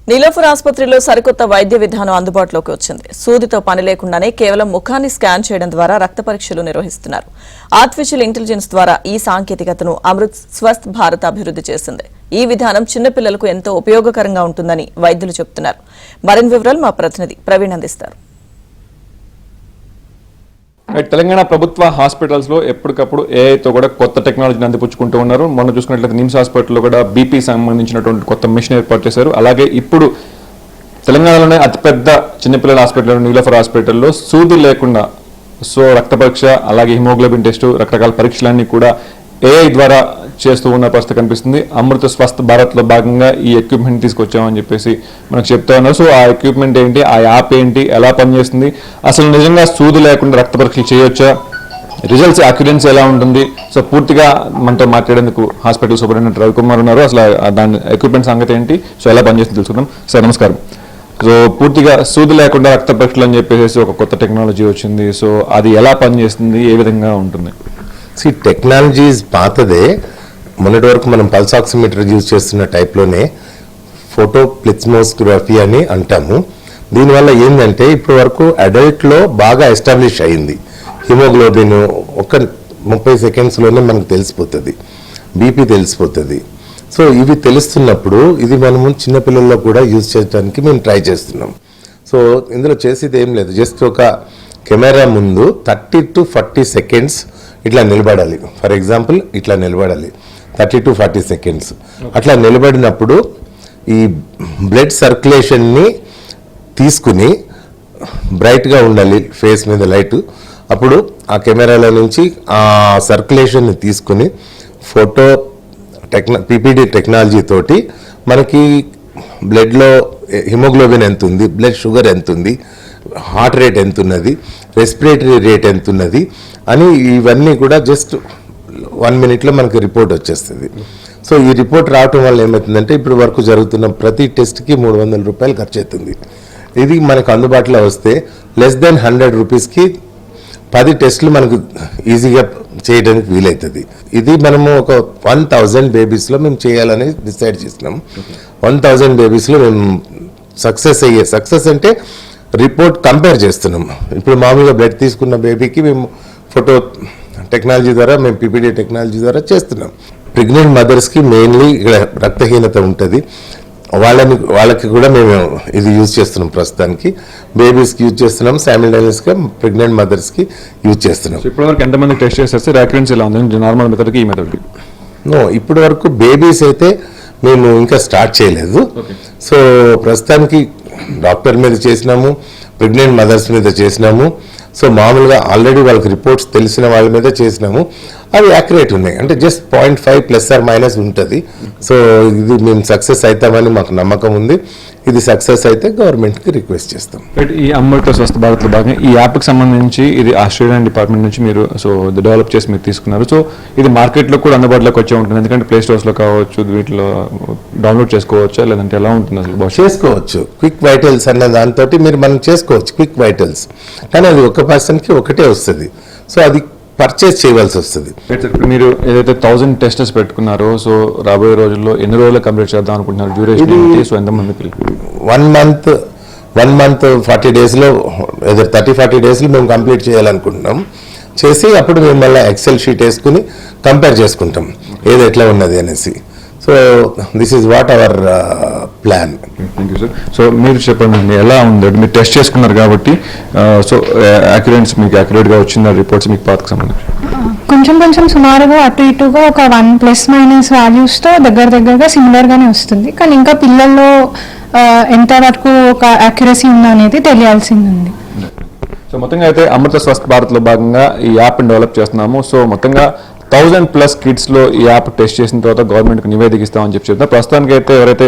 నీలోఫర్ ఆసుపత్రిలో సరికొత్త వైద్య విధానం అందుబాటులోకి వచ్చింది. సూదితో పని లేకుండానే కేవలం ముఖాన్ని స్కాన్ చేయడం ద్వారా రక్త పరీక్షలు నిర్వహిస్తున్నారు. ఆర్టిఫిషియల్ ఇంటెలిజెన్స్ ద్వారా ఈ సాంకేతికతను అమృత్ స్వస్థ్ భారత్ అభివృద్ధి చేసింది. ఈ విధానం చిన్నపిల్లలకు ఎంతో ఉపయోగకరంగా ఉంటుందని వైద్యులు చెబుతున్నారు. మరిన్ని వివరాలు మా ప్రతినిధి ప్రవీణ్ అందిస్తారు. తెలంగాణ ప్రభుత్వ హాస్పిటల్స్ లో ఎప్పటికప్పుడు ఏఐతో కూడా కొత్త టెక్నాలజీని అందిపుచ్చుకుంటూ ఉన్నారు. మొన్న చూసుకున్నట్లయితే నిమ్స్ హాస్పిటల్లో కూడా బీపీ సంబంధించినటువంటి కొత్త మిషన్ ఏర్పాటు చేశారు. అలాగే ఇప్పుడు తెలంగాణలోనే అతిపెద్ద చిన్నపిల్లల హాస్పిటల్ నీలోఫర్ హాస్పిటల్లో సూది లేకుండా రక్త పరీక్ష, అలాగే హిమోగ్లోబిన్ టెస్టు, రకరకాల పరీక్షలన్నీ కూడా ఏఐ ద్వారా చేస్తూ ఉన్న పరిస్థితి కనిపిస్తుంది. అమృత స్వస్థ్ భారత్ లో భాగంగా ఈ ఎక్విప్మెంట్ తీసుకొచ్చామని చెప్పేసి మనకు చెప్తా ఉన్నారు. సో ఆ ఎక్విప్మెంట్ ఏంటి, ఆ యాప్ ఏంటి, ఎలా పనిచేస్తుంది, అసలు నిజంగా సూది లేకుండా రక్త పరీక్షలు చేయొచ్చా, రిజల్ట్స్ అక్యురెన్సీ ఎలా ఉంటుంది, సో పూర్తిగా మనతో మాట్లాడేందుకు హాస్పిటల్ సూపరింటెండెంట్ రవికుమార్ ఉన్నారు. అసలు దాని ఎక్విప్మెంట్ సంగతి ఏంటి, సో ఎలా పనిచేస్తుంది తెలుసుకుందాం. సార్ నమస్కారం. సో పూర్తిగా సూది లేకుండా రక్త పరీక్షలు అని చెప్పేసి ఒక కొత్త టెక్నాలజీ వచ్చింది. సో అది ఎలా పనిచేస్తుంది, ఏ విధంగా ఉంటుంది? టెక్నాలజీ పాతదే. మొన్నటి వరకు మనం పల్స్ ఆక్సిమీటర్ యూజ్ చేస్తున్న టైప్లోనే ఫోటో ప్లిత్స్మోగ్రఫీ అని అంటాము. దీనివల్ల ఏంటంటే ఇప్పటి వరకు అడల్ట్లో బాగా ఎస్టాబ్లిష్ అయింది. హిమోగ్లోబిన్ ఒక 30 సెకండ్స్లోనే మనకు తెలిసిపోతుంది, బీపీ తెలిసిపోతుంది. సో ఇవి తెలుస్తున్నప్పుడు ఇది మనము చిన్నపిల్లల్లో కూడా యూజ్ చేయడానికి మేము ట్రై చేస్తున్నాం. సో ఇందులో చేసేది ఏం లేదు, జస్ట్ ఒక కెమెరా ముందు 30 to 40 సెకండ్స్ ఇట్లా నిలబడాలి. ఫర్ ఎగ్జాంపుల్ ఇట్లా నిలబడాలి 30 to 40 సెకండ్స్. అట్లా నిలబడినప్పుడు ఈ బ్లడ్ సర్క్యులేషన్ని తీసుకుని బ్రైట్గా ఉండాలి ఫేస్ మీద లైట్. అప్పుడు ఆ కెమెరాల నుంచి ఆ సర్క్యులేషన్ని తీసుకుని ఫోటో పీపీడీ టెక్నాలజీ తోటి మనకి బ్లడ్లో హిమోగ్లోబిన్ ఎంత ఉంది, బ్లడ్ షుగర్ ఎంత ఉంది, హార్ట్ రేట్ ఎంత ఉన్నది, రెస్పిరేటరీ రేట్ ఎంత ఉన్నది అని ఇవన్నీ కూడా జస్ట్ 1 minute మనకి రిపోర్ట్ వచ్చేస్తుంది. సో ఈ రిపోర్ట్ రావటం వల్ల ఏమవుతుందంటే ఇప్పుడు వరకు జరుగుతున్న ప్రతి టెస్ట్కి 300 రూపాయలు ఖర్చు అవుతుంది. ఇది మనకు అందుబాటులో వస్తే లెస్ దెన్ 100 రూపీస్కి 10 టెస్టులు మనకు ఈజీగా చేయడానికి వీలవుతుంది. ఇది మనము ఒక 1000 బేబీస్లో మేము చేయాలని డిసైడ్ చేసినాం. 1000 బేబీస్లో మేము సక్సెస్ అంటే రిపోర్ట్ కంపేర్ చేస్తున్నాం. ఇప్పుడు మామూలుగా బ్లడ్ తీసుకున్న బేబీకి మేము ఫోటో టెక్నాలజీ ద్వారా, మేము పీపీడీ టెక్నాలజీ ద్వారా చేస్తున్నాం. ప్రెగ్నెంట్ మదర్స్కి మెయిన్లీ ఇక్కడ రక్తహీనత ఉంటుంది, వాళ్ళకి కూడా మేము ఇది యూజ్ చేస్తున్నాం. ప్రస్తుతానికి బేబీస్కి యూజ్ చేస్తున్నాం, సైమల్టేనియస్గా ప్రెగ్నెంట్ మదర్స్కి యూజ్ చేస్తున్నాం. ఇప్పటివరకు ఎంతమంది టెస్ట్ చేస్తే అక్యురెన్సీ ఎలా ఉంది నార్మల్ మెథడ్కి ఈ మెథడ్కి? ఇప్పటి వరకు బేబీస్ అయితే మేము ఇంకా స్టార్ట్ చేయలేదు. సో ప్రస్తుతానికి డాక్టర్ మీద చేసినాము, ప్రెగ్నెంట్ మదర్స్ మీద చేసినాము. సో మామూలుగా ఆల్రెడీ వాళ్ళకి రిపోర్ట్స్ తెలిసిన వాళ్ళ మీద చేసినాము. అవి యాక్యురేట్ ఉన్నాయి, అంటే జస్ట్ 0.5 ± ఉంటుంది. సో ఇది మేము సక్సెస్ అవుతామని మాకు నమ్మకం ఉంది. ఇది సక్సెస్ అయితే గవర్నమెంట్కి రిక్వెస్ట్ చేస్తాం. ఈ అమృత స్వస్థ భారత్లో భాగంగా ఈ యాప్కి సంబంధించి ఇది ఆస్ట్రేలియన్ డిపార్ట్మెంట్ నుంచి మీరు డెవలప్ చేసి మీరు తీసుకున్నారు. సో ఇది మార్కెట్లో కూడా అందుబాటులోకి వచ్చే ఉంటుంది, ఎందుకంటే ప్లే స్టోర్స్లో కావచ్చు, వీటిలో డౌన్లోడ్ చేసుకోవచ్చా, లేదంటే ఎలా ఉంటుంది? అసలు చేసుకోవచ్చు. క్విక్ వైటల్స్ అన్న దాంతో మనం చేసుకోవచ్చు క్విక్ వైటల్స్, కానీ అది ఒక పర్సన్కి ఒకటే వస్తుంది. సో అది పర్చేస్ చేయవలసి వస్తుంది. మీరు ఏదైతే 1000 టెస్టెస్ పెట్టుకున్నారో, సో రాబోయే రోజుల్లో ఎన్ని రోజులు కంప్లీట్ చేద్దాం అనుకుంటున్నారు? డ్యూరేషన్ ఏంటి? సో ఎంతమంది? 1 month 40 daysలో, ఏదో 30-40 daysలో మేము కంప్లీట్ చేయాలనుకుంటున్నాం. చేసి అప్పుడు మేము మళ్ళీ ఎక్సెల్ షీట్ వేసుకుని కంపేర్ చేసుకుంటాం ఏది ఎట్లా ఉన్నది అనేసి. So this is what our plan. Thank you sir. So మీరు చెప్పండి ఎలా ఉంది, మీరు టెస్ట్ చేసుకున్నారు కాబట్టి సో మీకు యాక్యురేట్గా వచ్చిన రిపోర్ట్స్ మీకు పాతకు సంబంధించి? కొంచెం సుమారుగా అటు ఇటుగా ఒక 1± వాల్యూస్తో దగ్గరగా సిమిలర్గానే వస్తుంది. కానీ ఇంకా పిల్లల్లో ఎంతవరకు ఒక యాక్యురసీ ఉందా అనేది తెలియాల్సింది ఉంది. సో మొత్తంగా అయితే అమృత స్వస్థ్ భారత్లో భాగంగా ఈ యాప్ని డెవలప్ చేస్తున్నాము. సో మొత్తంగా 1000+ కిడ్స్లో ఈ యాప్ టెస్ట్ చేసిన తర్వాత గవర్నమెంట్కి నివేదిక ఇస్తామని చెప్తారు. ప్రస్తుతానికి అయితే ఎవరైతే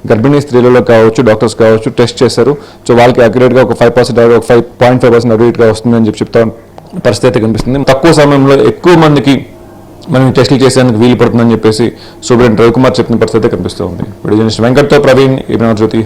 గర్భిణీ స్త్రీలలో కావచ్చు, డాక్టర్స్ కావచ్చు టెస్ట్ చేశారు, సో వాళ్ళకి అక్యురేట్గా ఒక 5% ఒక 5.5% అక్యురేట్గా వస్తుందని చెప్తా పరిస్థితి అయితే కనిపిస్తుంది. తక్కువ సమయంలో ఎక్కువ మందికి మనం టెస్టులు చేసేందుకు వీలు పడుతుందని చెప్పేసి సూపరింటెండెంట్ రవికుమార్ చెప్పిన పరిస్థితి కనిపిస్తూ ఉంది. వెంకట్తో ప్రవీణ్, జ్యోతి.